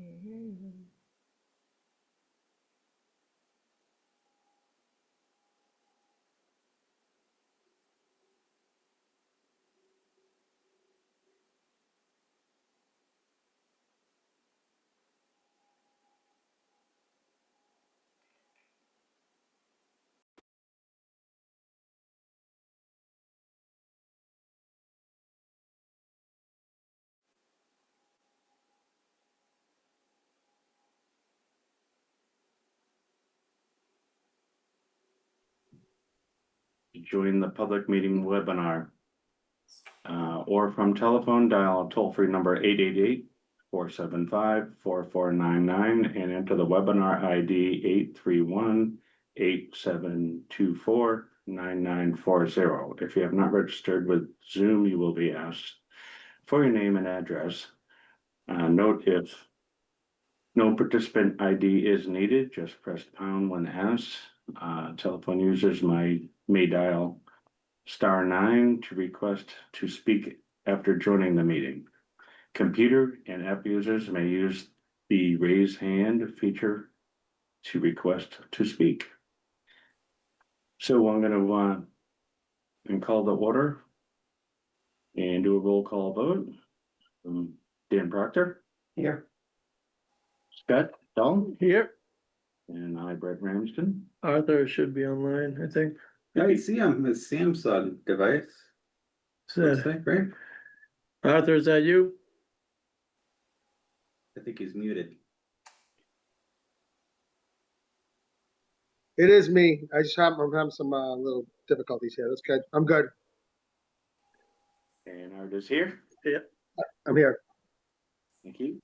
Can't hear you. Join the public meeting webinar. Or from telephone, dial toll-free number 888-475-4499 and enter the webinar ID 831-8724-9940. If you have not registered with Zoom, you will be asked for your name and address. Note if no participant ID is needed, just press pound when asked. Telephone users may dial *9 to request to speak after joining the meeting. Computer and app users may use the raise hand feature to request to speak. So I'm going to call the order and do a roll call vote. Dan Proctor. Here. Scott Dahl. Here, And I, Brett Ramsden. Arthur should be online, I think. I see him, his Samsung device. Looks So, like, right? Arthur, is that you? I think he's muted. It is me. I'm having some little difficulties here. That's good. I'm good. And Art is here. I'm here. Thank you.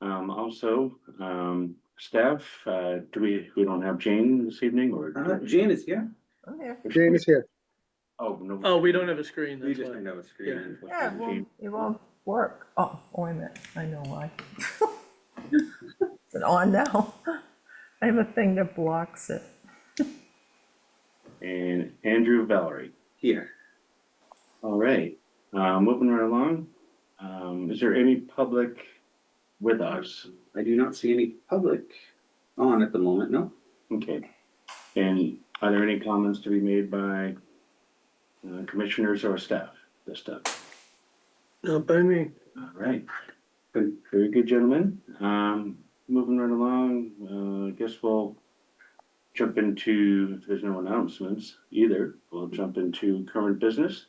Also, staff, we don't have Jane this evening or? Jane is here. I'm there. Jane is here. Oh, no. Oh, we don't have a screen, We that's just why. don't have a screen. Yeah, it won't work. Oh, wait a minute. I know why. Is it on now? I have a thing that blocks it. And Andrew Valerie. Here. All right, moving right along. Is there any public with us? I do not see any public on at the moment, no? Okay. And are there any comments to be made by commissioners or staff this time? Not by me. All right. Good, very good, gentlemen. Moving right along, I guess we'll jump into, if there's no announcements either, we'll jump into current business.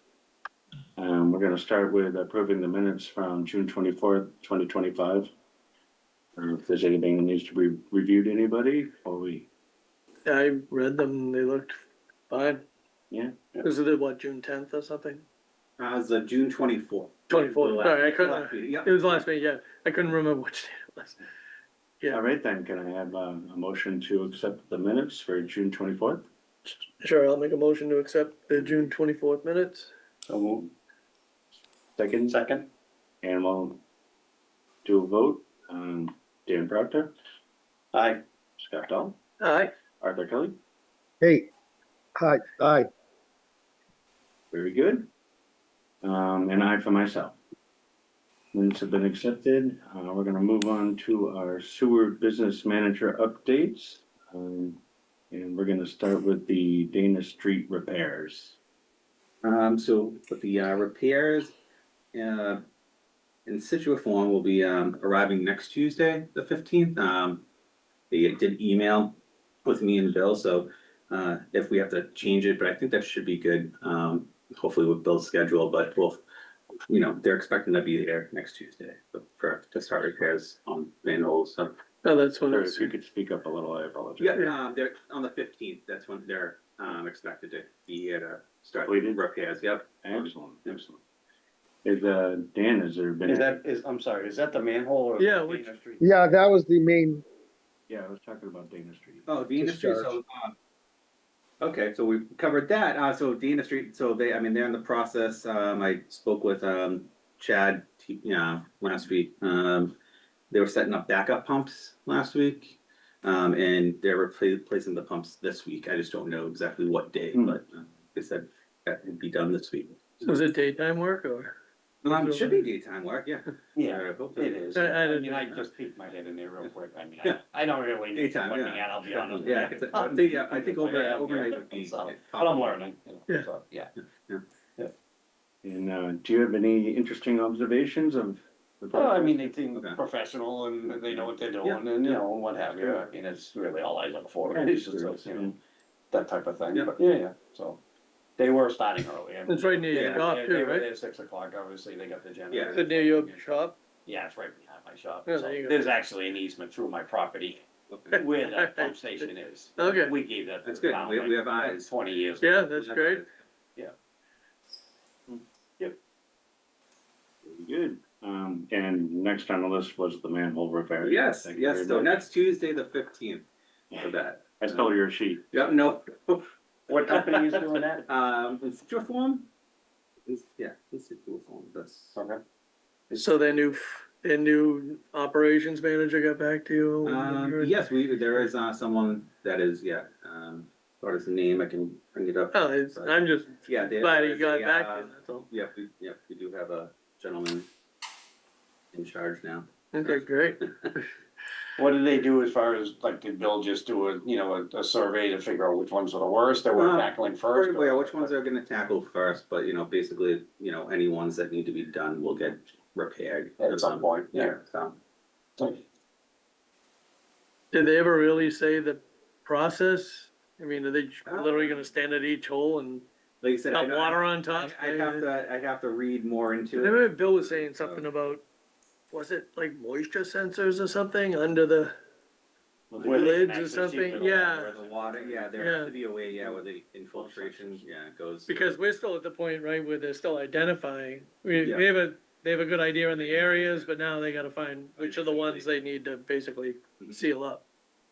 We're gonna start with approving the minutes from June 24th, 2025. If there's anything that needs to be reviewed, anybody, or we, I read them, they looked fine. yeah? Was it what, June 10th or something? It's June 24th. 24th, sorry, I couldn't, Yep. it was last meeting, yeah, I couldn't remember which date it was. All right, then, can I have a motion to accept the minutes for June 24th? Sure, I'll make a motion to accept the June 24th minutes. So moved. Second, and we'll do a vote. Dan Proctor. Aye. Scott Dahl. Aye. Arthur Kelly. Hey. Hi. Hi. Very good. And I for myself. Minutes have been accepted. We're gonna move on to our sewer business manager updates. And we're gonna start with the Dana Street repairs. So with the repairs, in Situate form will be arriving next Tuesday, the 15th. They did email with me and Bill, so if we have to change it, but I think that should be good. Hopefully with Bill's schedule, but we'll, they're expecting to be there next Tuesday to start repairs on manholes. So Oh, that's when Sir, it's, if you could speak up a little, I apologize. yeah, they're on the 15th. That's when they're expected to be here to start Completed? repairs. Yep. Excellent, excellent. Is Dan, has there been? I'm sorry, is that the manhole or? Yeah, the which- Dana Street? Yeah, that was the main. Yeah, I was talking about Dana Street. Oh, Dana Street, so, okay, so we've covered that, so Dana Street, so they're in the process, I spoke with, Chad, last week, they were setting up backup pumps last week, and they're replacing the pumps this week, I just don't know exactly what day, but, they said that would be done this week. was it daytime work or? Should be daytime work, yeah. Yeah, I hope so. it is. I I mean, I just peeked my head in there real quick. I mean, I don't really need to Daytime, look yeah. at, I'll be honest. with Yeah, you. I think overnight would be. So, But I'm learning, you know, Yeah. so, yeah. And, do you have any interesting observations of? the Well, I process? mean, they seem Okay. professional and they know what they're Yeah. doing and, you know, what have you. I mean, it's really all I look for. It's just, you know, that type of thing. Yeah. But yeah, so. They were starting early. I mean, It's right near your they- shop they- too, They were right? there at 6 o'clock, obviously, they got the Is generator. it near your shop? Yeah, it's right behind my shop. Yeah, So there you go. there's actually an easement through my property Okay. where that pump station is. Okay. We gave that. to That's the good. town, We like, have eyes. 20 years. Yeah, that's great. Very good. And next on the list was the manhole repair. Yes, Thank you yes, very so much. next Tuesday, the 15th for that. I stole your sheet. Yeah, no. What company is doing that? It's Duform? Yeah, it's Duform, that's. Okay. So their new operations manager got back to you? Yes, there is, someone that is, yeah, what is the name, I can bring it up. Oh, I'm just Yeah. glad he there's got a, back to you, that's all. Yeah, we do have a gentleman in charge now. Okay, great. What do they do as far as, like, did Bill just do a survey to figure out which ones are the worst that we're tackling first? Yeah, which ones are gonna tackle first, but, basically, any ones that need to be done will get repaired. At some point, yeah. So, Did they ever really say the process? I mean, are they literally gonna stand at each hole and like I said, dump water on top? I'd have to read more into I it. remember Bill was saying something about, was it like moisture sensors or something under the, Where they can lids or actually see something? through the Yeah. Where the water, yeah, there Yeah. has to be a way, yeah, where the infiltration, yeah, goes. because we're still at the point, right, where they're still identifying. We Yeah. they have a good idea on the areas, but now they gotta find which are the ones they need to basically Mhm. seal up.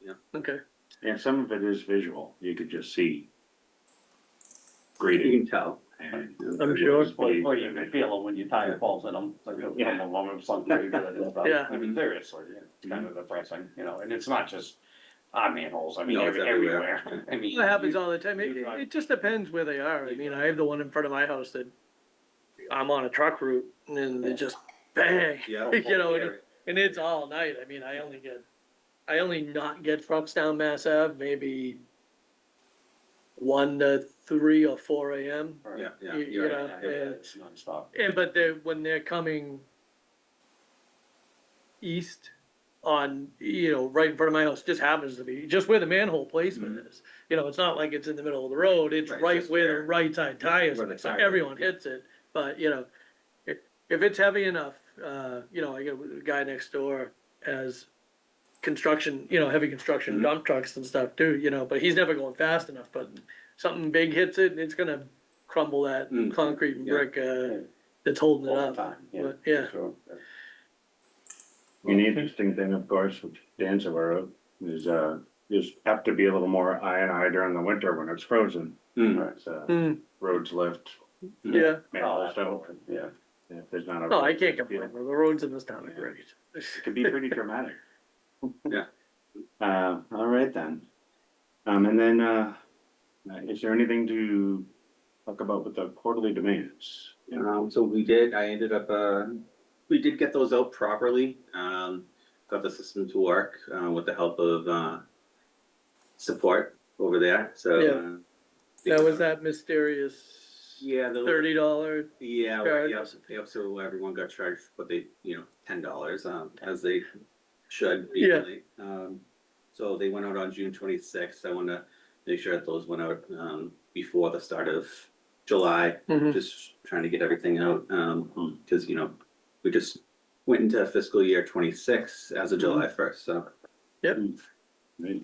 Yeah. Okay, And some of it is visual. You could just see You grading. can tell. I'm sure. Or you can feel it when your tire falls in them, like some of them have sunk pretty good and stuff. Yeah. I mean, seriously, it's kind of depressing, and it's not just our manholes, I mean, No, it's everywhere. everywhere. I mean. that happens you- all the time. you drive- It just depends where they are. I mean, I have the one in front of my house that I'm on a truck route and then it just bang, Yeah. you know, and it's all night. I mean, I only not get trucks down Mass Ave, maybe 1 to 3 or 4 AM. Right. Yeah, You you're know, right. Yeah, and- it's nonstop. And but when they're coming east on, right in front of my house, just happens to be, just where the manhole placement is. It's not like it's in the middle of the road, it's Right, right just where there. the right side tires, Where the so tire- everyone hits it. But, if it's heavy enough, I got a guy next door has construction, heavy construction Mhm. dump trucks and stuff too, but he's never going fast enough, but something big hits it, it's gonna crumble that Mm. concrete and Yeah. brick, that's holding it All the up. time, But, yeah. sure. And the interesting thing, of course, which Dan's aware of, is, have to be a little more I during the winter when it's frozen. Mm. It's, Hmm, roads lift, yeah, manholes don't. Yeah. If there's not a. no, I can't complain, the roads in this town are great. It could be pretty dramatic. Yeah. All right then. And then, is there anything to talk about with the quarterly demands? So we did get those out properly, got the system to work, with the help of, support over there, so. Yeah. That was that mysterious Yeah, $30, Yeah, charge. yep, so everyone got charged, what they, $10, as they should be. Yeah. really. So they went out on June 26th, I wanna make sure that those went out, before the start of July, Mhm. just trying to get everything out, cause we just went into fiscal year 26 as of July 1st, so. Right.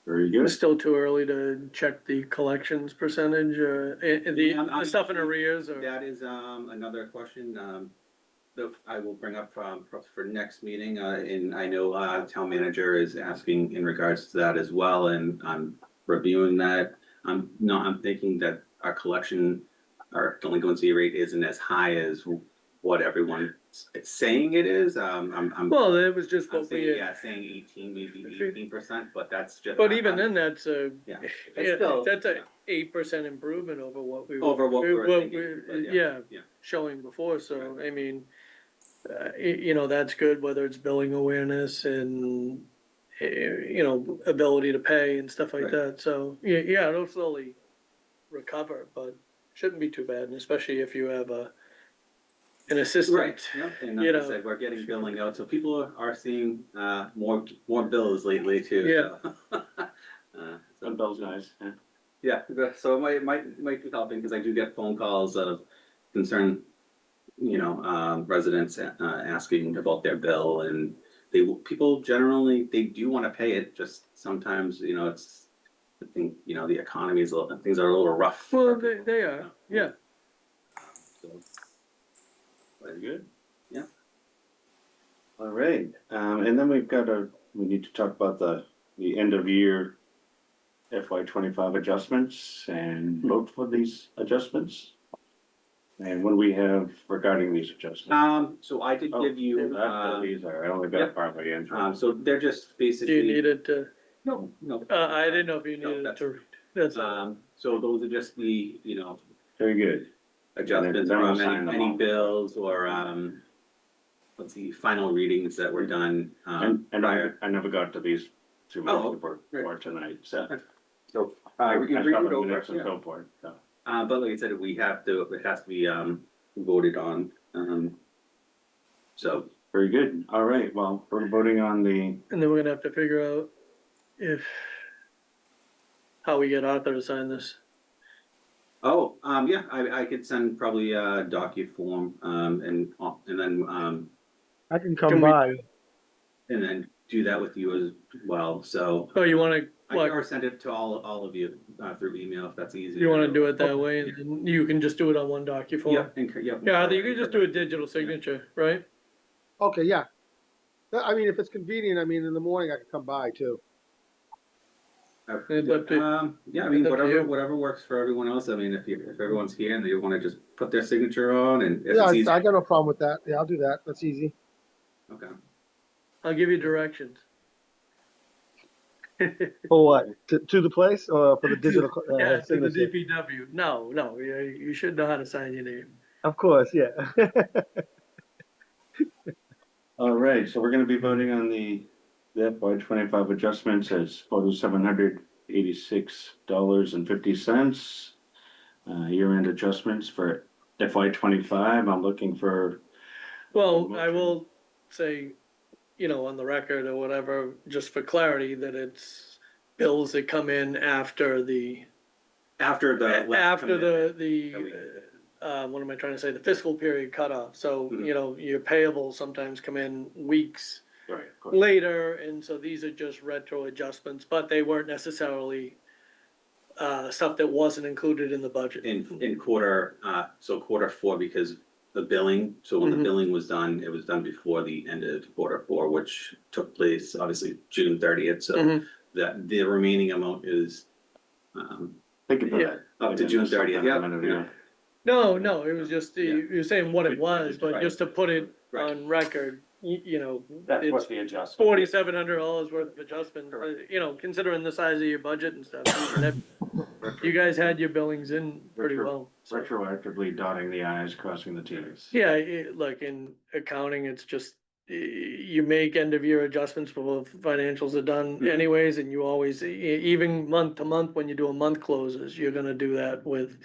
Very good. It's still too early to check the collections percentage, the stuff in arrears or, That is, another question, that I will bring up, perhaps for next meeting, and I know, town manager is asking in regards to that as well, and I'm reviewing that. I'm thinking that our collection, our delinquency rate isn't as high as what everyone is saying it is, I'm. Well, it was just I'm what saying, we had, yeah, saying 18, maybe 18%, but that's just. but even then, that's Yeah. yeah, It's still- that's yeah. a 8% improvement over what we. Over what we were thinking, we're, but yeah, yeah. showing before, so, I mean, you know, that's good, whether it's billing awareness and, you know, ability to pay and stuff like Right. that, so, yeah, it'll slowly recover, but shouldn't be too bad, and especially if you have an assistant. Right, yeah, and you like I know. said, we're getting billing out, so people are seeing, more bills lately too. Yeah. So. That bell's nice, yeah. Yeah, so it might be helping, because I do get phone calls of concerned, residents, asking about their bill, and people generally, they do wanna pay it, just sometimes, it's, I think, the economy is things are a little rough. for Well, people, they are, yeah. So, Very good. Yeah. All right, and then we need to talk about the end of year FY 25 adjustments and vote for these adjustments. And what do we have regarding these adjustments? So I did Oh, give you, That's what these are, I only yeah. got partway in. so they're just Do basically. you need it to, No, no. I didn't know if you No, needed it that's- to read, that's all. So those are just the, Very good. adjustments then we'll from sign them any all. bills or, let's see, final readings that were done, And prior. I never got to these too Oh, much for right. tonight, so. So, I you saw read it the over, minutes and yeah. so forth, so. But like I said, it has to be, voted on, so. Very good, all right, well, we're voting on the, And then we're gonna have to figure out how we get Arthur to sign this. Oh, yeah, I could send probably a docu-form, and then, I can Can come we- by. and then do that with you as well, so. Oh, you wanna, I can what, or send it to all of you, through email if that's easier. you wanna do it that way, and then you can just do it on one docuform? Yeah. Yeah, Arthur, you can just do a digital signature, right? Okay, yeah. I mean, if it's convenient, I mean, in the morning I can come by too. It's up to- Yeah, I mean, it's up to you. whatever works for everyone else, I mean, if everyone's here and they wanna just put their signature on and if Yeah, it's I easy, got no problem with that. Yeah, I'll do that. That's easy. okay. I'll give you directions. For what? To the place or for the digital Yeah, to the signature? DPW, no, you should know how to sign your name. Of course, yeah. all right, so we're gonna be voting on the FY 25 adjustments as $4,786.50. Year-end adjustments for FY 25, I'm looking for, Well, I will say, on the record or whatever, just for clarity, that it's bills that come in after the. After the. What am I trying to say, the fiscal period cutoff, so, Mhm. your payables sometimes come in weeks right, of course. later, and so these are just retro adjustments, but they weren't necessarily stuff that wasn't included in the budget. In quarter, so quarter four, because the billing, so when the Mhm. billing was done, it was done before the end of quarter four, which took place obviously June 30th, so Mhm. that the remaining amount is, Thank you for Yeah. that. up to June 30th, yeah. No, it was just, Yeah. you're saying what it was, but Right. just to put it Right. on record, That's it's what the adjustment. $4,700 worth of adjustment, considering the size of your budget and stuff. You guys had your billings in pretty well. so. Retroactively dotting the i's, crossing the t's. Yeah, look, in accounting, it's just, you make end of year adjustments before financials are done Mhm. anyways, and you always, even month to month, when you do a month closes, you're gonna do that with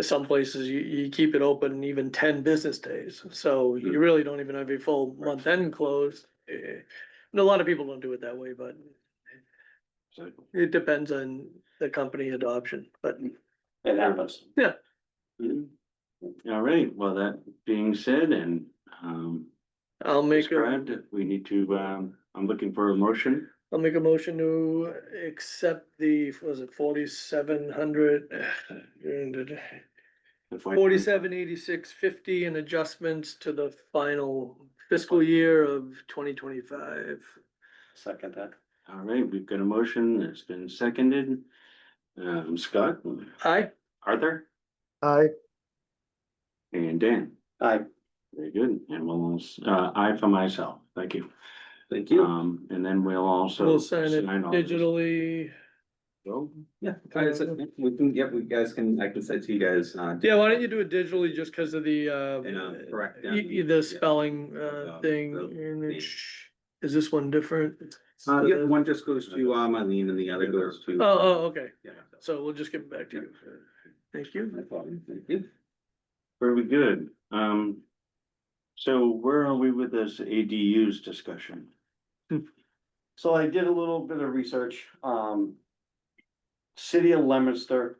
some places, you keep it open even 10 business days, so you Mhm. really don't even have your full month end closed. And a lot of people don't do it that way, but So, it depends on the company adoption, but It happens. mhm. All right, well, that being said, and, I'll make described, we need to, I'm looking for a motion. I'll make a motion to accept the, was it 4,700? FY 4786.50 and adjustments to the final fiscal year of 2025. Second that. All right, we've got a motion that's been seconded. Scott, Aye, Arthur, I, and Dan. Aye. Very good, and we'll, I for myself, thank you. Thank you. And then we'll also. We'll sign it all this. digitally. So, Yeah, we can, yeah, we guys can, I can send to you guys. Yeah, why don't you do it digitally just because of the, correct, yeah. the spelling, thing. Is this one different? Yeah, one just goes to, Eileen and the other goes to. Oh, okay. Yeah. So we'll just give it back to you. Thank you. No problem, thank you. very good, so where are we with this ADUs discussion? So I did a little bit of research, City of Leominster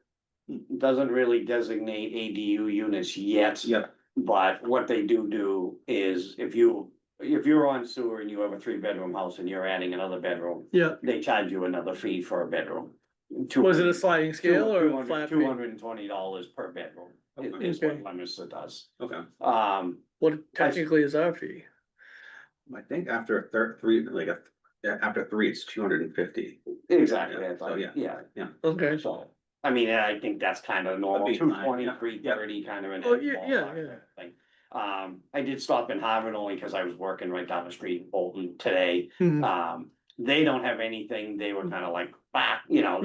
doesn't really designate ADU units yet. Yep. But what they do is if you're on sewer and you have a 3-bedroom house and you're adding another bedroom, Yeah. they charge you another fee for a bedroom. Was it a sliding scale or a flat fee? $220 per bedroom is what Okay. Leominster does. Okay, What technically is our fee? I think after a three, after 3, it's 250. Exactly, Yeah, I thought, so, yeah. yeah, Okay. so, I mean, I think that's kind of normal, That'd be fine, 220, yeah. 330 kind of an. Oh, yeah, yeah, ballpark yeah. type of thing. I did stop in Harvard only because I was working right down the street in Bolton today. Mhm. They don't have anything, they were kind of like, They don't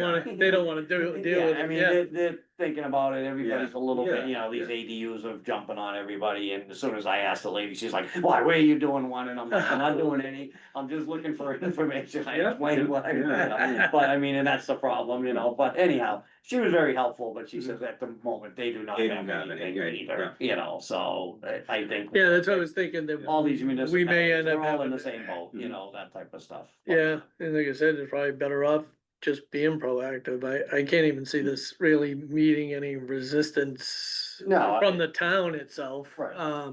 wanna, deal with Yeah, I it, mean, yeah. they're thinking about it, everybody's a little bit, Yeah, these yeah. ADUs are jumping on everybody, and as soon as I asked the lady, she's like, why, where are you doing one? And I'm like, I'm not doing any, I'm just looking for information, I Yeah, explained what I, yeah. but I mean, and that's the problem, but anyhow, she was very helpful, but she says at the moment, they do not They have don't have anything any, either, so I think. Yeah, that's what I was thinking, that All these we may municipalities, end up they're all in having. the same boat, Mhm. that type of stuff. Yeah, and like I said, it's probably better off just being proactive. I can't even see this really meeting any resistance No, from the town itself. Right. I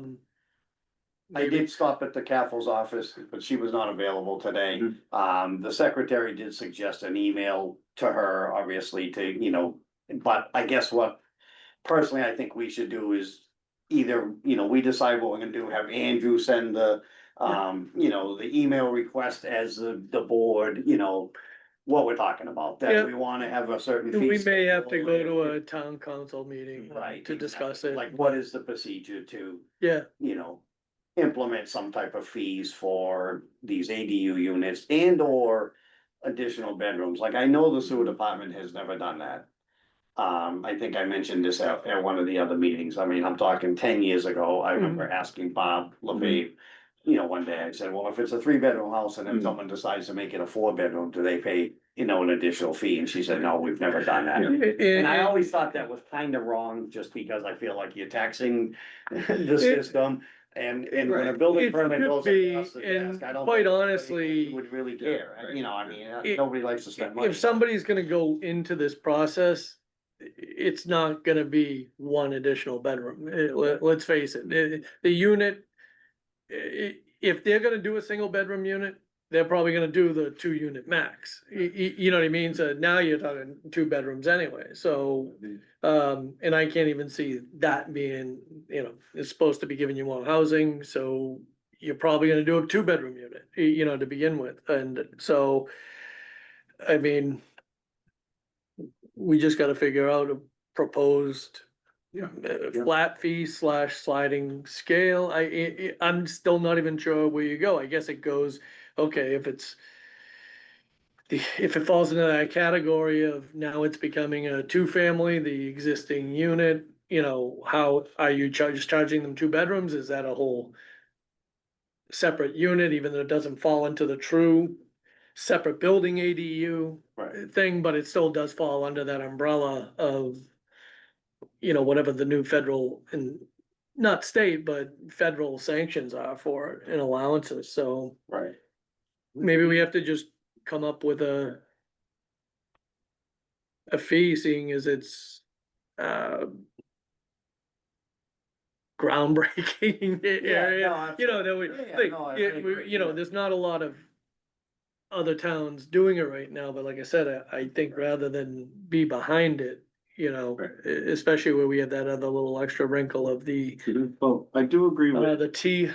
Maybe, did stop at the CAFL's office, but she was not available today. Mhm. The secretary did suggest an email to her, obviously, but I guess what personally I think we should do is either, we decide what we're gonna do, have Andrew send the email request as the board, what we're talking about, Yeah. that we wanna have a certain. we fee may have to schedule, go to if- a town council meeting Right. to discuss it. Like, what is the procedure to, Yeah, implement some type of fees for these ADU units and or additional bedrooms, like I know the sewer department has never done that. I think I mentioned this at one of the other meetings, I mean, I'm talking 10 years ago, I remember asking Bob LeBave. One day I said, well, if it's a 3-bedroom house and then Mhm. someone decides to make it a 4-bedroom, do they pay, an additional fee? And she said, no, we've never done that. Yeah. And I always thought that was kind of wrong, just because I feel like you're taxing the system. And when a building It permit could goes be, across the and desk, I don't. quite think anybody honestly, Would really care, I mean, It- nobody likes to spend money. if somebody's gonna go into this process, it's not gonna be one additional bedroom. Let's face it, the unit. If they're gonna do a single bedroom unit, they're probably gonna do the 2-unit max. You know what I mean? So now you're talking 2 bedrooms anyway, so. And I can't even see that being, it's supposed to be giving you more housing, so you're probably gonna do a 2-bedroom unit, to begin with, and so. I mean. We just gotta figure out a proposed. Yeah. Flat fee / sliding scale, I'm still not even sure where you go, I guess it goes, okay, if it's. If it falls into that category of now it's becoming a 2-family, the existing unit, how are you charging them 2 bedrooms, is that a whole? Separate unit, even though it doesn't fall into the true separate building ADU Right. thing, but it still does fall under that umbrella of. Whatever the new federal and not state, but federal sanctions are for it and allowances, so Right. maybe we have to just come up with a fee, seeing as it's, groundbreaking area, that we, there's not a lot of other towns doing it right now, but like I said, I think rather than be behind it, especially where we have that other little extra wrinkle of the, Well, I do agree with, the T,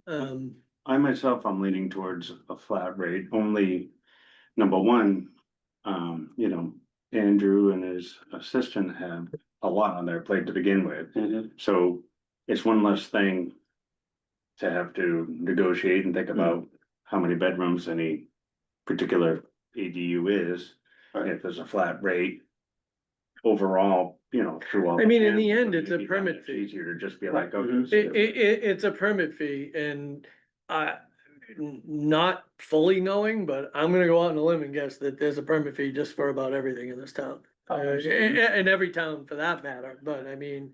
I myself, I'm leaning towards a flat rate, only, number one, Andrew and his assistant have a lot on their plate to begin with. Mhm. So it's one less thing to have to negotiate and think about how many bedrooms any particular ADU is. Right. If there's a flat rate overall, you know, through all. I mean, in the families, end, it's a maybe permit it's fee. Easier to just be like, okay. Mhm. so- It's a permit fee and not fully knowing, but I'm gonna go out on a limb and guess that there's a permit fee just for about everything in this town. In every town for that matter, but I mean.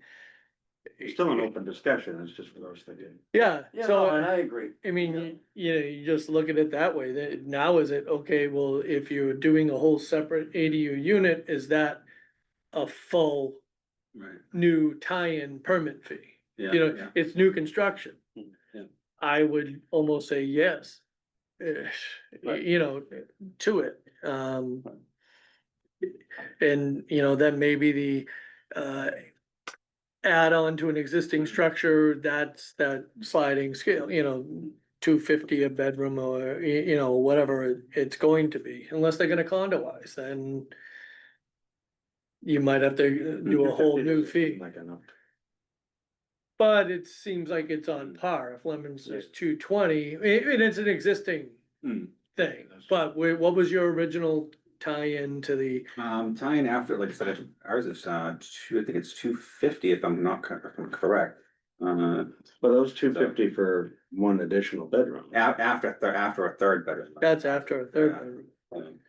It's still an open discussion, it's just for those that did. Yeah, Yeah, so. no, and I agree. I mean, you just look at it that way, that now is it, okay, well, if you're doing a whole separate ADU unit, is that a full Right. new tie-in permit fee? Yeah, You know, yeah. it's new construction. Yeah. I would almost say yes. Right. You know, to it, and, you know, then maybe the, add on to an existing structure, that's that sliding scale, you know, 250 a bedroom or, you know, whatever it's going to be, unless they're gonna condoize, then you might have to do a whole new fee, Like enough. but it seems like it's on par. If Lemons is 220, and it's an existing Hmm. thing, but what was your original tie-in to the, Tying after, like I said, ours is, I think it's 250 if I'm not, if I'm correct. But those 250 for one additional bedroom. After a third bedroom. that's after a third bedroom.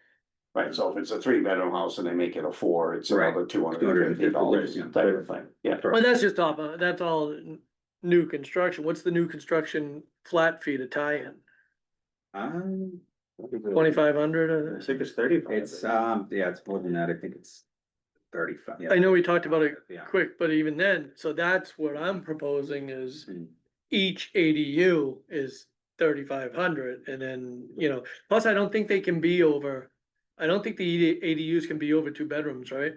Right, so if it's a 3-bedroom house and they make it a 4, it's Right. another $250 Yeah. type of thing, yeah. Well, that's just that's all new construction. What's the new construction flat fee to tie in? 2,500? I think it's 35. It's, yeah, it's more than that. I think it's 35. Yeah. I know we talked about it Yeah. quick, but even then, so that's what I'm proposing is Hmm. each ADU is 3,500 and then, you know, plus I don't think they can be over. I don't think the ADUs can be over 2 bedrooms, right?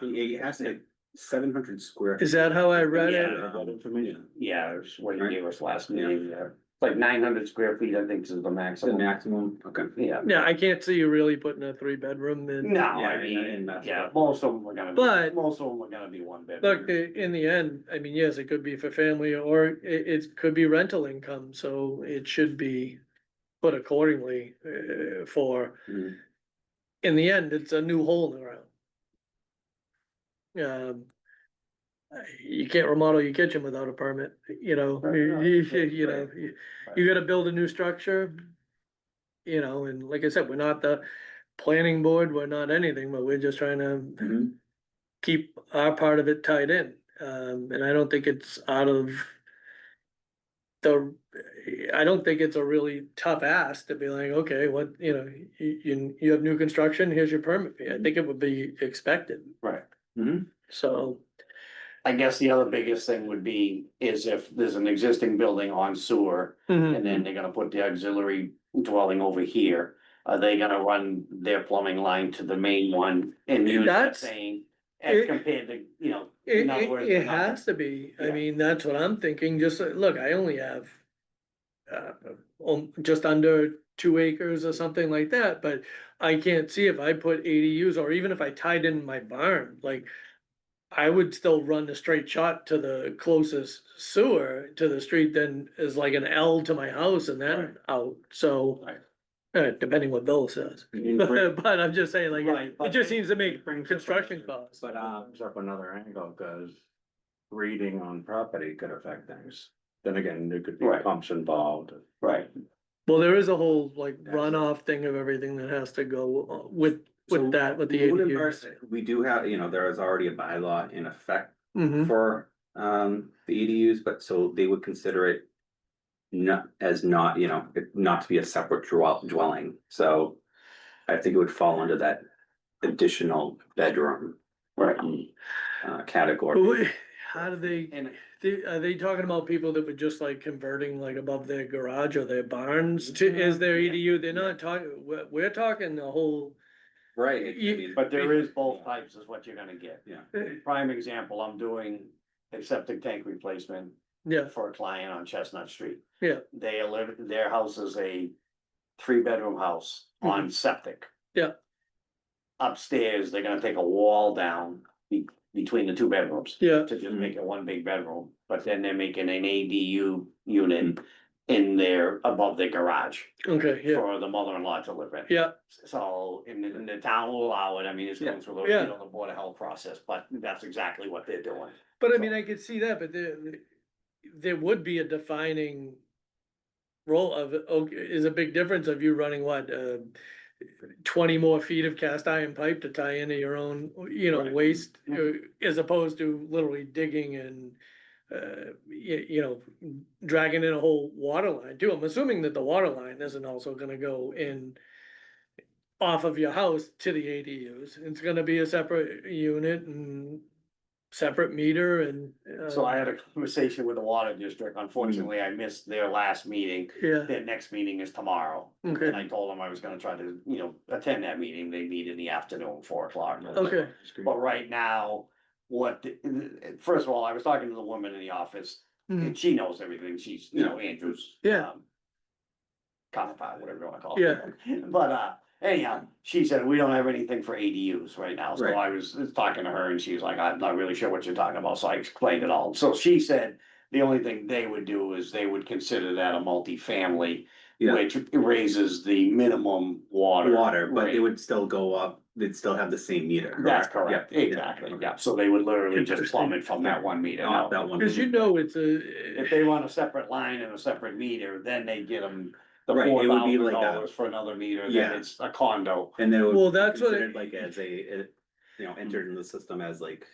It has to 700 square. Is that how I read it? Yeah. That information. Yeah, it's what you Right. gave us last Yeah. meeting, yeah. Like 900 square feet, I think is the The maximum. maximum, okay. Yeah. Yeah, I can't see you really putting a 3-bedroom in. No, Yeah, I and mean, that's yeah, what- most of them are gonna be, But- most of them are gonna be 1 bedroom. Look, in the end, I mean, yes, it could be for family or it could be rental income, so it should be put accordingly, for, Mhm. in the end, it's a new hole in the ground. You can't remodel your kitchen without a permit, you know, Right, you, no, you know, right. you gotta build a new structure. You know, and like I said, we're not the planning board, we're not anything, but we're just trying to Mhm. keep our part of it tied in. And I don't think it's out of I don't think it's a really tough ask to be like, okay, what, you know, you have new construction, here's your permit fee. I think it would be expected, Right. Mhm. so. I guess the other biggest thing would be, is if there's an existing building on sewer, Mhm. and then they're gonna put the auxiliary dwelling over here. Are they gonna run their plumbing line to the main one and use that That's- same, it- as compared to, you know? It, in other words, it they're not- has to be, I Yeah. mean, that's what I'm thinking, just, look, I only have. Just under 2 acres or something like that, but I can't see if I put ADUs, or even if I tied in my barn, like. I would still run a straight shot to the closest sewer to the street, then is like an L to my house and then Right. out, so. Right. Depending what Bill says, but I'm just saying, like, Right, it but just seems to make brings up construction another- costs. But, Brings up another angle, cause reading on property could affect things. Then again, there could be Right. pumps involved. Right, Well, there is a whole like That's- runoff thing of everything that has to go with So, that, with the Lunenburg, ADUs. we do have, there is already a bylaw in effect Mhm. for, the EDUs, but so they would consider it. Not, not to be a separate dwelling, so. I think it would fall under that additional bedroom. right. Category. But how do they, And are they talking about people that were just like converting like above their garage or their barns to, is their Yeah. EDU? They're not talking, we're talking the whole. Right. But there is both types is what you're gonna get. Yeah. Prime example, I'm doing a septic tank replacement Yeah, for a client on Chestnut Street. Yeah. They live, their house is a 3-bedroom house on septic. Yeah. Upstairs, they're gonna take a wall down between the two bedrooms. Yeah, To just make it one big bedroom, but then they're making an ADU unit in there above the garage okay, yeah, for the mother-in-law to live in. yeah, So, and the town will allow it, I mean, it's going through the, Yeah. the Board of Health process, but that's exactly what they're doing. but I mean, I could see that, but there would be a defining role of, okay, is a big difference of you running what, 20 more feet of cast iron pipe to tie into your own, Right. waste, Yeah. as opposed to literally digging and, dragging in a whole water line too. I'm assuming that the water line isn't also gonna go in off of your house to the ADUs. It's gonna be a separate unit and separate meter and. So I had a conversation with the water district, unfortunately, I missed their last meeting, Yeah, their next meeting is tomorrow. Okay. And I told them I was gonna try to, attend that meeting, they meet in the afternoon, 4 o'clock. okay, But right now, first of all, I was talking to the woman in the office, Mhm. and she knows everything, she's, Andrew's. Yeah. Counterpart, whatever you wanna call it. Yeah. But, anyhow, she said, we don't have anything for ADUs right now, so Right. I was talking to her and she was like, I'm not really sure what you're talking about, so I explained it all. So she said, the only thing they would do is they would consider that a multifamily, Yeah. which raises the minimum water. But rate. it would still go up, they'd still have the same meter. That's Yeah, correct, yeah, exactly, okay. yeah, so they would literally just Interesting. plumb it from that one meter. Not Now, that one. cause If it's they run a separate line and a separate meter, then they get them the Right, it would be like a- $4,000 for another meter, then Yeah. it's a condo. And then it would Well, be that's what it- considered like as entered in the system as like,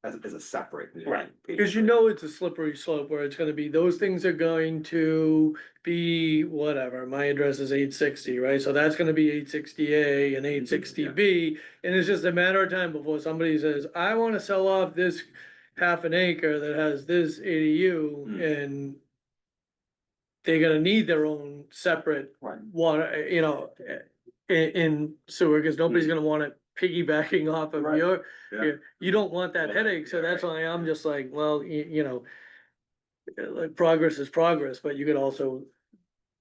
as a separate. Right. Cause it's a slippery slope where it's gonna be, those things are going to be whatever, my address is 860, right? So that's gonna be 860A and 860B, and it's just a matter of time before somebody says, I wanna sell off this half an acre that has this ADU Mm. and they're gonna need their own separate Right. water, in sewer, cause nobody's gonna want it piggybacking off of Right. your, Yeah. you don't want that Well, headache, so yeah, that's right. why I'm just like, well, like progress is progress, but you could also,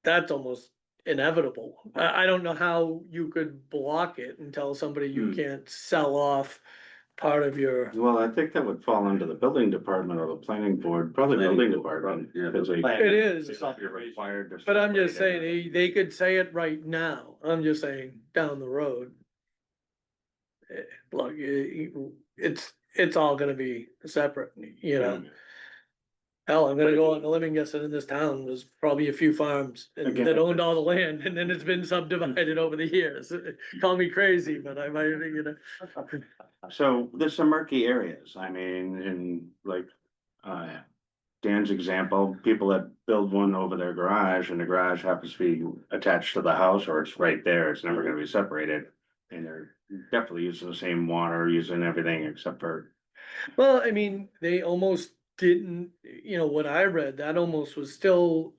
that's almost inevitable. I don't know how you could block it and tell somebody you Hmm. can't sell off part of your, Well, I think that would fall under the building department or the planning board, probably Planning building board, department. yeah, Because they- Plan- it is. You're required to But I'm just separate saying, it. they could say it right now, I'm just saying, down the road. Look, it's all gonna be separate, Hell, I'm gonna go on the living guess that in this town, there's probably a few farms Again, that owned all the land, and then it's been subdivided over the years. Call me crazy, but I might, So there's some murky areas, I mean, in like, Dan's example, people that build one over their garage and the garage happens to be attached to the house or it's right there, it's never gonna be separated. And they're definitely using the same water, using everything except for, well, I mean, they almost didn't, what I read, that almost was still.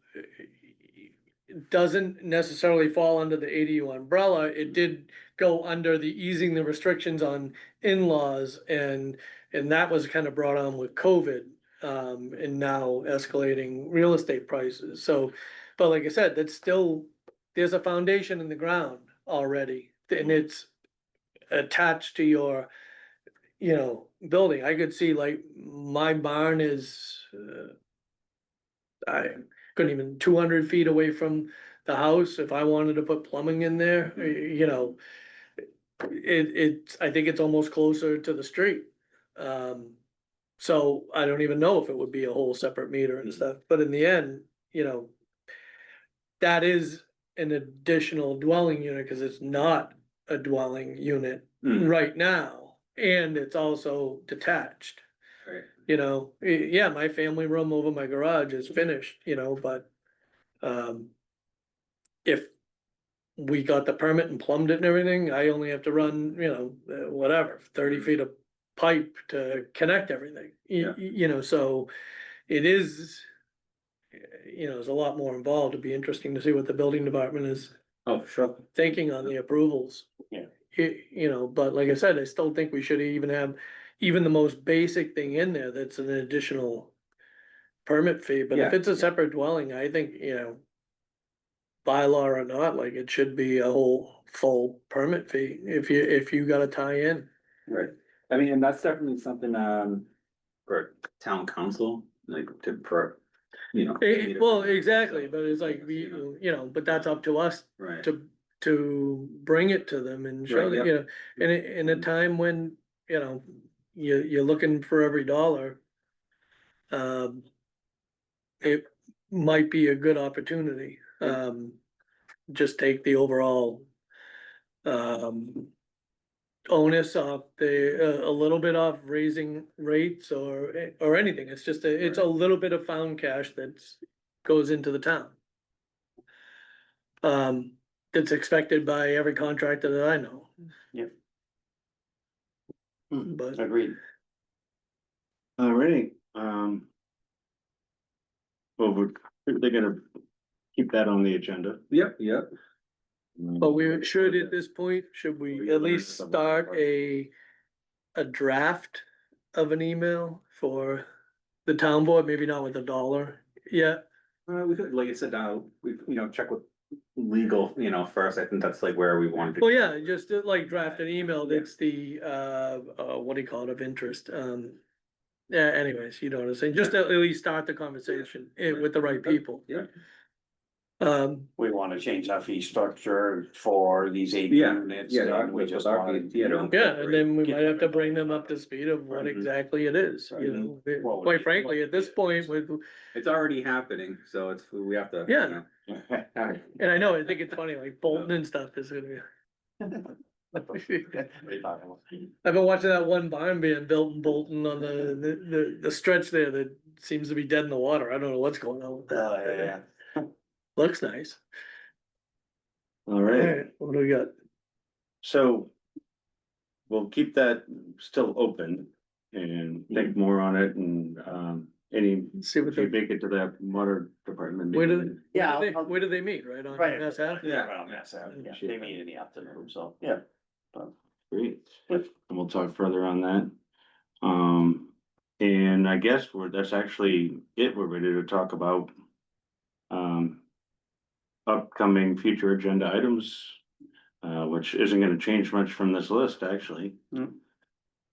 Doesn't necessarily fall under the ADU umbrella, it did go under the easing the restrictions on in-laws and that was kind of brought on with COVID. And now escalating real estate prices, so, but like I said, that's still, there's a foundation in the ground already, and it's attached to your, building. I could see like my barn is, I couldn't even 200 feet away from the house, if I wanted to put plumbing in there, I think it's almost closer to the street. So I don't even know if it would be a whole separate meter and stuff, but in the end, that is an additional dwelling unit, cause it's not a dwelling unit Mm. right now, and it's also detached. Right. Yeah, my family room over my garage is finished, but, if we got the permit and plumbed it and everything, I only have to run, whatever, 30 feet of pipe to connect everything. Yeah. So it is, there's a lot more involved. It'd be interesting to see what the building department is Oh, sure. thinking on the approvals. Yeah. But like I said, I still think we should even have even the most basic thing in there that's an additional permit fee, but if Yeah, it's a separate dwelling, I think, bylaw or not, like it should be a whole full permit fee if you gotta tie in. Right. I mean, and that's definitely something, for town council, like to, for, you know. Well, exactly, but it's like, we, you know, but that's up to us Right. to bring it to them and show Right, that, yep. you know, in a time when, you know, you're looking for every dollar. It might be a good opportunity, just take the overall. Onus off a little bit off raising rates or anything, it's just it's a little bit of found cash that's goes into the town. That's expected by every contractor that I know. Yep. But Agreed. Alrighty, well, they're gonna keep that on the agenda. Yep, yep. But we should, at this point, should we at least start a draft of an email for the town board, maybe not with a dollar yet? We could, like I said, we, you know, check with legal, you know, first, I think that's like where we wanted to. Well, yeah, just like draft an email that's the, what do you call it, of interest, yeah, anyways, you know what I'm saying, just at least start the conversation with the right people. Yeah. We wanna change our fee structure for these eight Yeah, units. yeah, and we with just our wanna, fee, you know. yeah, and then we might have to bring them up to speed of what Mhm. exactly it is, you What know, would quite be- frankly, at this point with. It's already happening, so it's, we have to. you Yeah. know. And I know, I think it's funny, like Bolton and stuff is gonna be. I've been watching that one barn being built in Bolton on the stretch there that seems to be dead in the water. I don't know what's going on with that. Oh, yeah. Looks nice. Alright, Alright, what do we got? so we'll keep that still open and think more on it and, any, See what if you they, make it to that water department. where do meeting, they, Yeah, where do they meet, right on Right. Mass Ave? Yeah, well, yes, yeah, they meet in the afternoon, so, yeah. Great, and we'll talk further on that. And I guess that's actually it, we're ready to talk about. Upcoming future agenda items, which isn't gonna change much from this list, actually. Mm.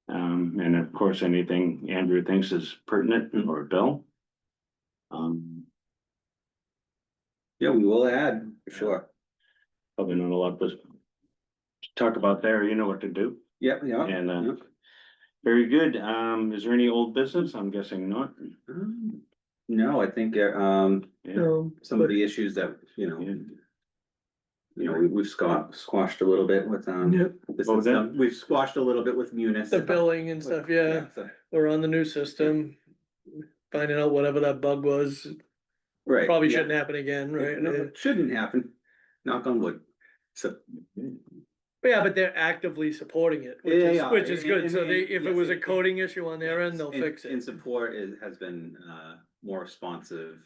And of course, anything Andrew thinks is pertinent or Bill. Yeah, we will add, for sure. Probably not a lot, but talk about there, you know what to do, Yep, yeah. and, Yep. very good, is there any old business? I'm guessing not. No, I think, Yeah, some of the issues that, you know. yeah. You know, we've squashed a little bit with, Yep. this What was that? stuff. We've squashed a little bit with Munis. The billing and stuff, yeah, so- we're on the new system. Finding out whatever that bug was, Right. probably yeah. shouldn't happen again, right? No, it shouldn't happen, knock on wood. So, But yeah, but they're actively supporting it, Yeah, which yeah, is good, and- so and- they, if it yes, was a and- coding issue on their end, they'll fix and it. support has been, more responsive,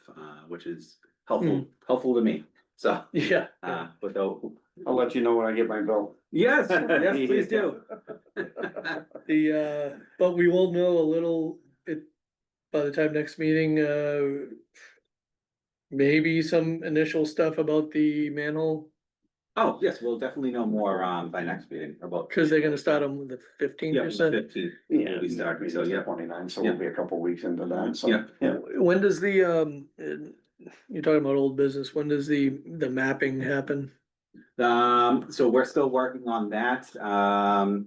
which is helpful to me, so, Yeah, without. I'll let you know when I get my bill. Yes, yes, please do. but we will know a little, by the time next meeting, maybe some initial stuff about the manhole, Oh, yes, we'll definitely know more, by next meeting about. cause they're gonna start them with the 15%. 15, Yeah. we'll be starting, so, yeah. 29, so we'll be a couple weeks into that, so. Yeah. When does the, you're talking about old business, when does the mapping happen? So we're still working on that, my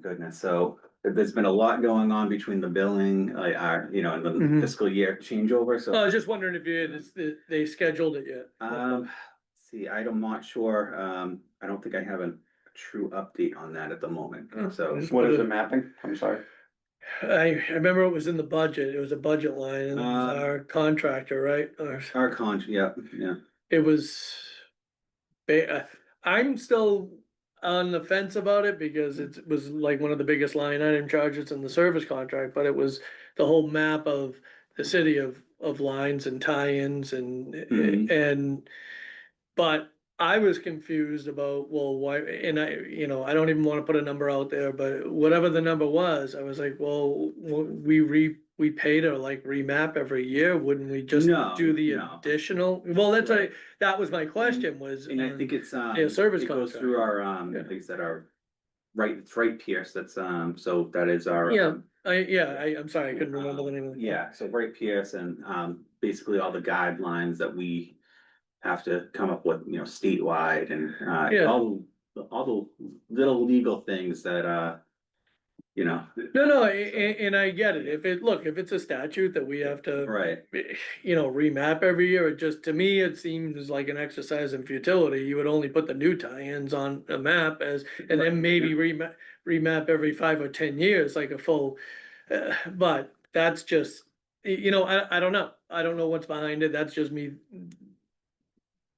goodness, so there's been a lot going on between the billing, our, you know, and the Mhm. fiscal year changeover, so. I was just wondering if they scheduled it yet. See, I'm not sure, I don't think I have a true update on that at the moment, so. Just What put is it- the mapping? I'm sorry. I remember it was in the budget, it was a budget line, and it was Um, our contractor, right? Our yeah, It was. I'm still on the fence about it because it was like one of the biggest line item charges in the service contract, but it was the whole map of the city of lines and tie-ins Mhm. and. But I was confused about, well, why, and I don't even wanna put a number out there, but whatever the number was, I was like, well, we pay to like remap every year, wouldn't we just No, do the no. additional? Well, that's right, that was my question was. and I think it's, Yeah, service it goes contract. through our, Yeah. like I said, our it's right Pierce, that's, so that is our. Yeah, I'm sorry, I couldn't remember the name of it. Yeah, so Bright Pierce and, basically all the guidelines that we have to come up with, you know, statewide and, Yeah. all the little legal things that, you know. No, and I get it. If it's a statute that we have to, Right, you know, remap every year, it just, to me, it seems like an exercise in futility. You would only put the new tie-ins on a map and then maybe remap every 5 or 10 years, like a full, but that's just, you know, I don't know. I don't know what's behind it. That's just me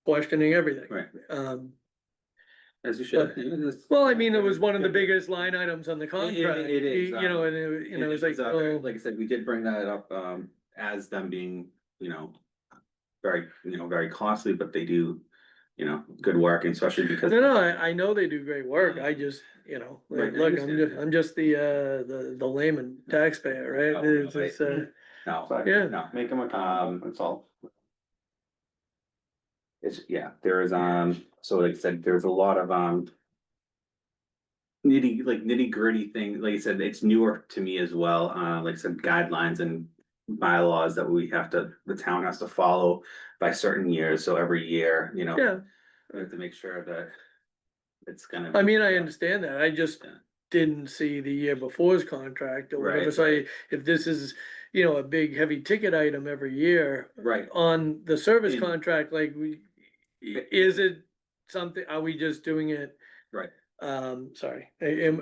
questioning everything. right, Um, as you should. well, I mean, it was one of the biggest line items on the contract. It is, You know, and it was like, oh, like I said, we did bring that up, as them being, you know, very costly, but they do, you know, good work, and especially because. no, I know they do great work. I just, you know, Right, I look, understand. I'm just the layman taxpayer, right? Oh, It's just, No, Yeah. no, Make them accountable, that's all. it's, yeah, there is, so like I said, there's a lot of, nitty gritty thing, like I said, it's newer to me as well, like I said, guidelines and bylaws that the town has to follow by certain years, so every year, you know. yeah, We have to make sure that it's gonna. I mean, I understand that. I just Yeah. didn't see the year before's contract or whatever. Right, So right. if this is, you know, a big heavy ticket item every year. Right. On the service In- contract, like is it something, are we just doing it? Right. Sorry,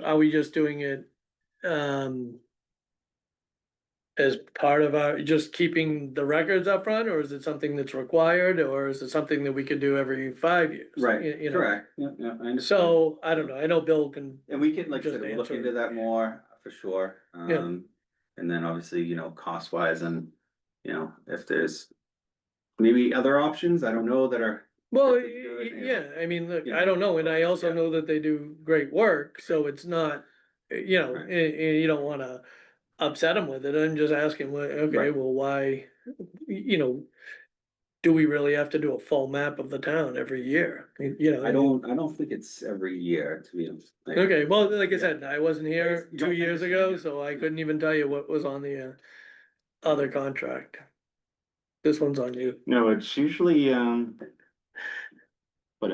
are we just doing it, as part of our, just keeping the records up front, or is it something that's required, or is it something that we could do every 5 years? Right, You know, correct, yeah, I understand. so, I don't know, I know Bill can, And we can, like I just said, we'll look answer into it. that more, for sure, Yeah. and then obviously, you know, cost wise and, you know, if there's. Maybe other options, I don't know, that are. well, that they do it, yeah, I mean, look, Yeah. I don't know, and I also Yeah. know that they do great work, so it's not, you know, Right. you don't wanna upset them with it. I'm just asking, well, okay, Right. well, why, you know, do we really have to do a full map of the town every year? You know, I don't think it's every year, to be honest. Like, okay, well, like I Yeah. said, I wasn't here You 2 don't years understand ago, it. so I couldn't even tell you what was on the other contract. This one's on you. No, it's usually, but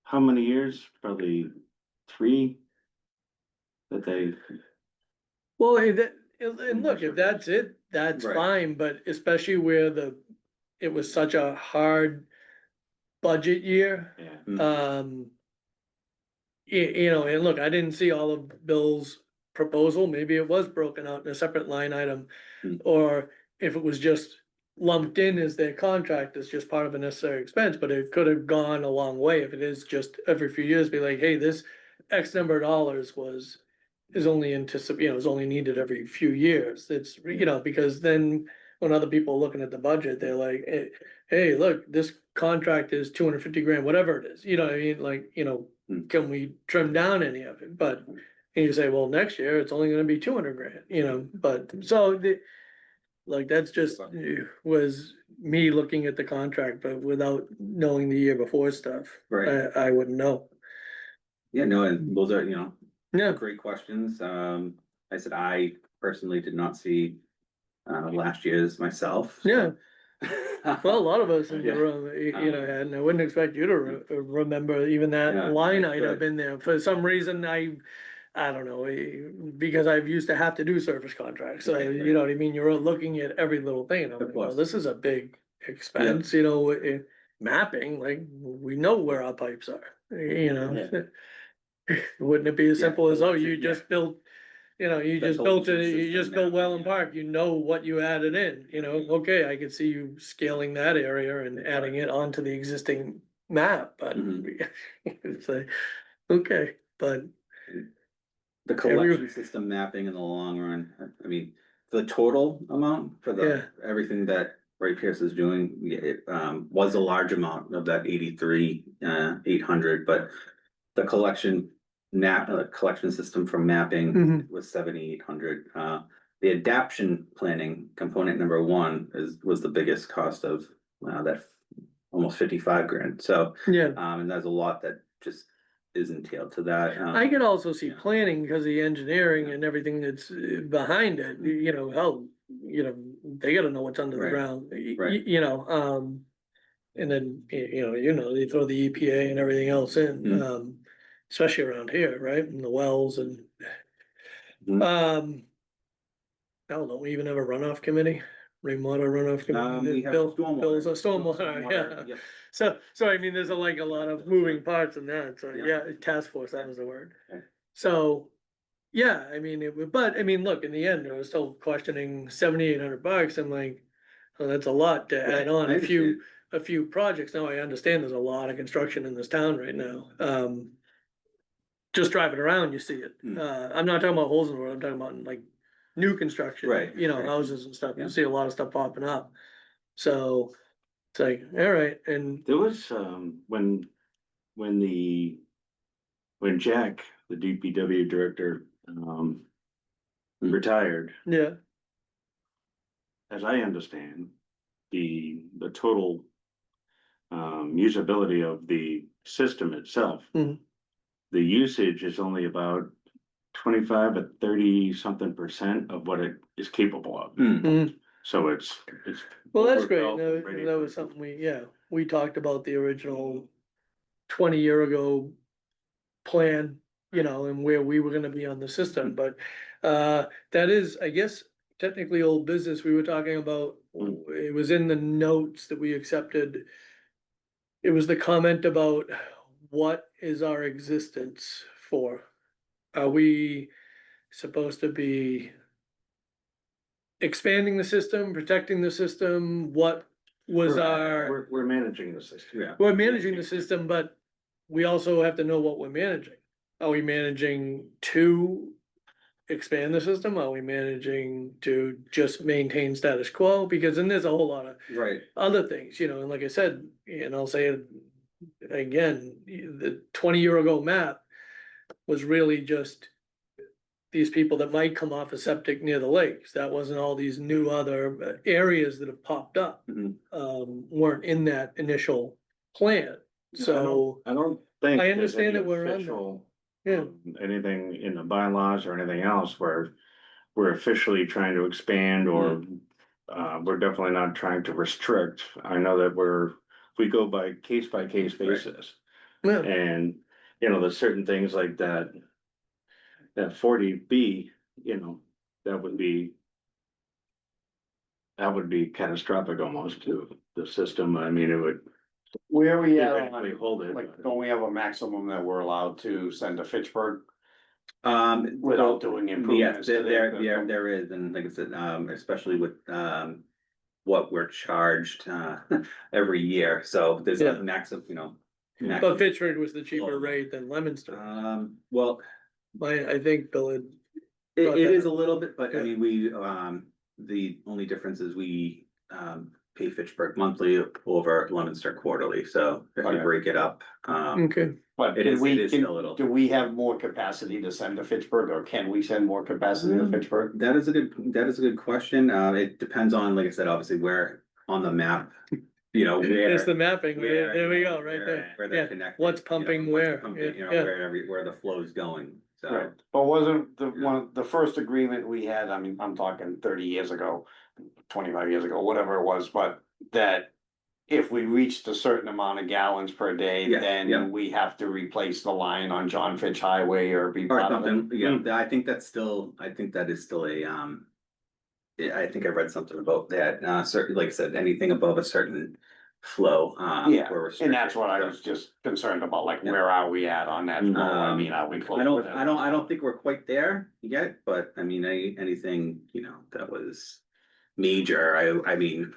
how many years? Probably 3. That they, Well, and look, if that's it, that's Right. fine, but especially where it was such a hard budget year. yeah, Mm. You know, and look, I didn't see all of Bill's proposal, maybe it was broken out in a separate line item. Hmm. Or if it was just lumped in as their contract as just part of a necessary expense, but it could have gone a long way if it is just every few years, be like, hey, this X number of dollars is only you know, is only needed every few years, it's, you know, because then when other people are looking at the budget, they're like, hey, look, this contract is 250 grand, whatever it is, you know what I mean, like, you know, Hmm. can we trim down any of it, but and you say, well, next year it's only gonna be 200 grand, you know, but so like, that's just was me looking at the contract, but without knowing the year before stuff. Right. I wouldn't know. Yeah, no, and those are, you know, Yeah, great questions, I said, I personally did not see, last year's myself. so- yeah. Well, a lot of us in the Yeah. room, you know, had, and I wouldn't expect you to remember even Yeah, that line that's item good. in there. For some reason, I don't know, because I've used to have to do service contracts, so Right, you right. know what I mean? You're looking at every little thing, and I'm Of like, well, course. this is a big expense, you know, mapping, like, we know where our pipes are, you know? Wouldn't it be as Yeah, simple as, oh, collection, you yeah. just built, you know, you The just built collection it, you system just built mapping, Welland yeah. Park, you know what you added in, you know, okay, I could see you scaling that area and adding it onto the existing map, but Mhm. it's like, okay, but The collection system mapping in the long run, I mean, the total amount for everything that Ray Pierce is doing, it, was a large amount of that 83, 800, but the collection system for mapping Mhm. was 7,800. The adaption planning component number 1 was the biggest cost of, that almost 55 grand, so. yeah, And there's a lot that just is entailed to that. I could also see Yeah. planning because of the engineering and everything that's behind it, you know, hell, you know, they gotta know what's under the Right. ground, Right. you know, and then, you know, they throw the EPA and everything else in, Mm. especially around here, right, and the wells and. Mhm. Hell, don't we even have a runoff committee? Rainwater runoff committee? We have Bill's a stormwater. stormwater, yeah. Yep. So I mean, there's like a lot of moving parts in that, so Yeah. yeah, task force, that was the word. Okay. So, yeah, I mean, but I mean, look, in the end, I was still questioning $7,800, I'm like, well, that's a lot to add on I a few, understand. a few projects, now I understand there's a lot of construction in this town right now, just driving around, you see it, Hmm. I'm not talking about holes in the road, I'm talking about like new construction. Right, You know, right. houses and stuff, Yeah. you see a lot of stuff popping up, so, it's like, all right, and, There was, when when Jack, the DPW director, retired, yeah, as I understand, the total usability of the system itself. Mhm. The usage is only about 25 or 30 something percent of what it is capable of. Hmm. So it's. well, that's great, overbuilt and that, ready that for- was something we talked about the original 20 year ago plan, you know, and where we were gonna be on the system, but, that is, I guess, technically old business, we were talking about, it was in the notes that we accepted. It was the comment about what is our existence for? Are we supposed to be expanding the system, protecting the system? What was our, We're managing the system. Yeah. we're managing the system, but we also have to know what we're managing. Are we managing to expand the system? Are we managing to just maintain status quo? Because then there's a whole lot of Right. other things, you know, and like I said, and I'll say it again, the 20 year ago map was really just these people that might come off a septic near the lakes. That wasn't all these new other areas that have popped up, Mhm. weren't in that initial plan. So, I don't think. I there's understand any that we're under- official, yeah. Anything in the bylaws or anything else where we're officially trying to expand or. We're definitely not trying to restrict. I know that we go by case basis. yeah, And, there's certain things like that. That 40B, that would be. That would be catastrophic almost to the system. I mean, it would Where we at theoretically on, hold it. like, don't we have a maximum that we're allowed to send to Fitchburg? Without Without doing Yes, improvements to there is, and like I said, especially with, what we're charged, every year, so there's Yeah. a maximum, but maximum. Fitchburg was the cheaper rate than Lemonster. Well, I think Bill had, it Got is that. a little bit, but I Yeah. mean, the only difference is we, pay Fitchburg monthly over Lemonster quarterly, so if you Okay. break it up, okay, But It do is- we, it is still a little- do we have more capacity to send to Fitchburg, or can we send more capacity to Fitchburg? that is a good question, it depends on, like I said, obviously where on the map, where. it's the mapping, where, there we you go, know, right where- there, Where they're yeah, connected. what's pumping where, yeah. Where the flow's going, so. Right, but wasn't the first agreement we had, I mean, I'm talking 30 years ago, 25 years ago, whatever it was, but that. If we reached a certain amount of gallons per day, Yeah, then yeah. we have to replace the line on John Fitch Highway or be Or part of it. something, yeah, I think that is still a, yeah, I think I read something about that, certainly, like I said, anything above a certain flow, Yeah, we're and that's restricted, what I so. was just concerned about, like, Yeah. where are we at on that flow? I mean, are we close? I to that? don't think we're quite there yet, but I mean, anything, that was major, I mean.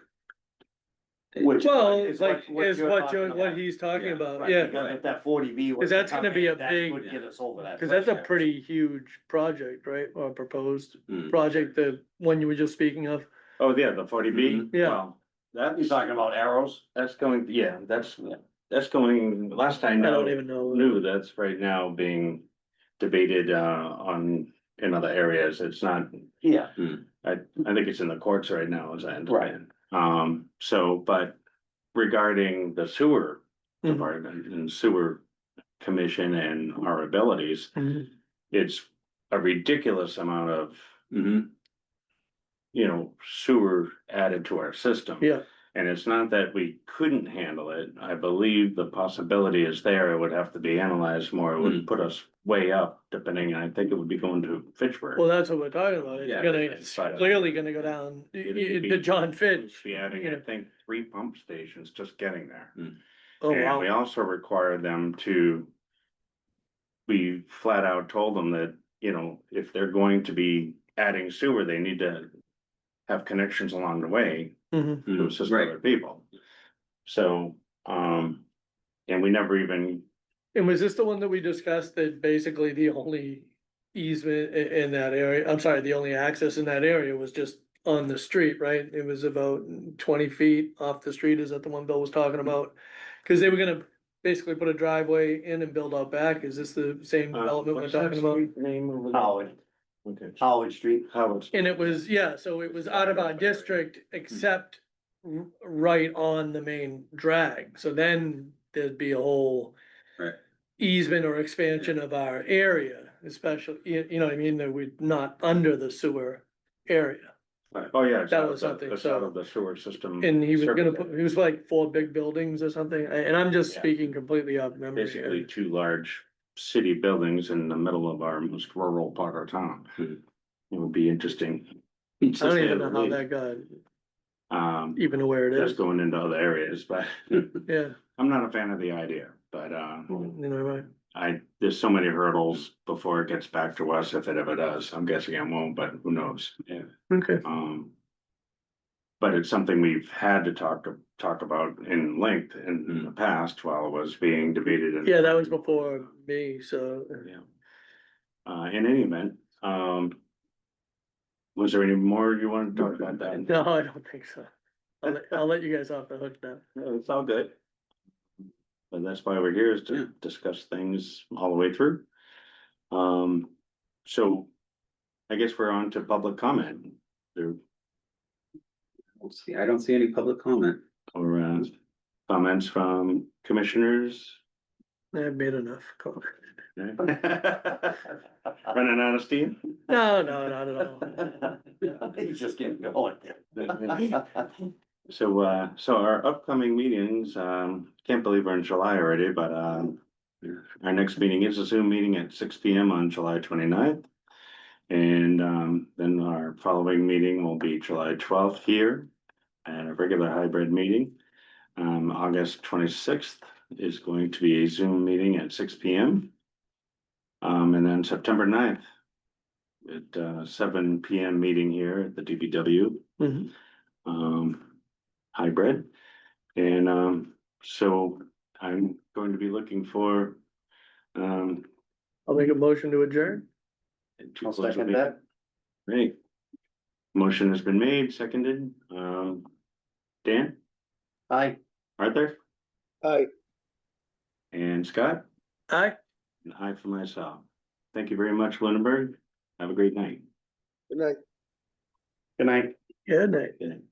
Which. Well, is it's like, is you're what talking you're, what about. he's talking Yeah, about, Right, yeah, because if that 40B was. 'Cause that's to come gonna be in, a that big- would Get us over that. cause that's a threshold. pretty huge project, right, or proposed Mm. project, the one you were just speaking of, Oh, yeah, the 40B? Mhm. Yeah. Well, You're that's, talking about arrows? that's going, yeah, that's going, last I I know, don't even know. knew that's right now being debated, in other areas. It's not, Yeah, I think it's in the courts right now, as I Right. understand. But regarding the sewer Mhm. department and sewer commission and our abilities. Mhm. It's a ridiculous amount of, Mhm. sewer added to our system. Yeah, And it's not that we couldn't handle it. I believe the possibility is there. It would have to be analyzed more. It would put us way up depending, I think it would be going to Fitchburg. well, that's what we're talking about. Yeah, It's clearly gonna go down to John Fitch. Be adding, you I know. think, 3 pump stations just getting there. Oh, And we wow. also require them to. We flat out told them that, if they're going to be adding sewer, they need to have connections along the way Mhm. to assist Right. other people. So, and we never even, And was this the one that we discussed that basically the only easement in that area, I'm sorry, the only access in that area was just on the street, right? It was about 20 feet off the street. Is that the one Bill was talking about? Cause they were gonna basically put a driveway in and build out back. Is this the same development we're what's that talking about? street name over there? Howard, Okay. Howard Street. Howard. And it was, yeah, so it was out of our district except right on the main drag. So then there'd be a whole Right. easement or expansion of our area, especially, you know what I mean, that we're not under the sewer area. Oh, yeah. it's That out was of the- something, it's so- out of the sewer system. And he was gonna service put, area. he was like 4 big buildings or something, and I'm just Yeah. speaking completely off memory Basically here. 2 large city buildings in the middle of our most rural part of town. It would be interesting. I don't even know how that got even to where it Just is, going into other areas, but yeah, I'm not a fan of the idea, but, you know, right. there's so many hurdles before it gets back to us, if it ever does. I'm guessing it won't, but who knows? Yeah. Okay, But it's something we've had to talk about in length in the past while it was being debated. yeah, that was before me, so. Yeah. In any event, was there any more you wanted to talk about that? No, I don't think so. I'll let you guys off the hook now. No, it's all good. But that's why we're here, is to discuss things all the way through. So I guess we're on to public comment. There I don't see any public comment. or comments from commissioners. I've made enough. Running out of steam? No, not at all. He's just getting going. So our upcoming meetings, can't believe we're in July already, but, our next meeting is a Zoom meeting at 6 PM on July 29th. And, then our following meeting will be July 12th here at a regular hybrid meeting. August 26th is going to be a Zoom meeting at 6 PM. And then September 9th at 7 PM meeting here at the DPW. Mhm. Hybrid. And so I'm going to be looking for I'll make a motion to adjourn. I'll second that. Great. Motion has been made, seconded. Dan, Aye. Arthur, Aye. and Scott, Aye. and I for myself. Thank you very much, Lunenburg. Have a great night. Good night. Good night. Good night. Good night.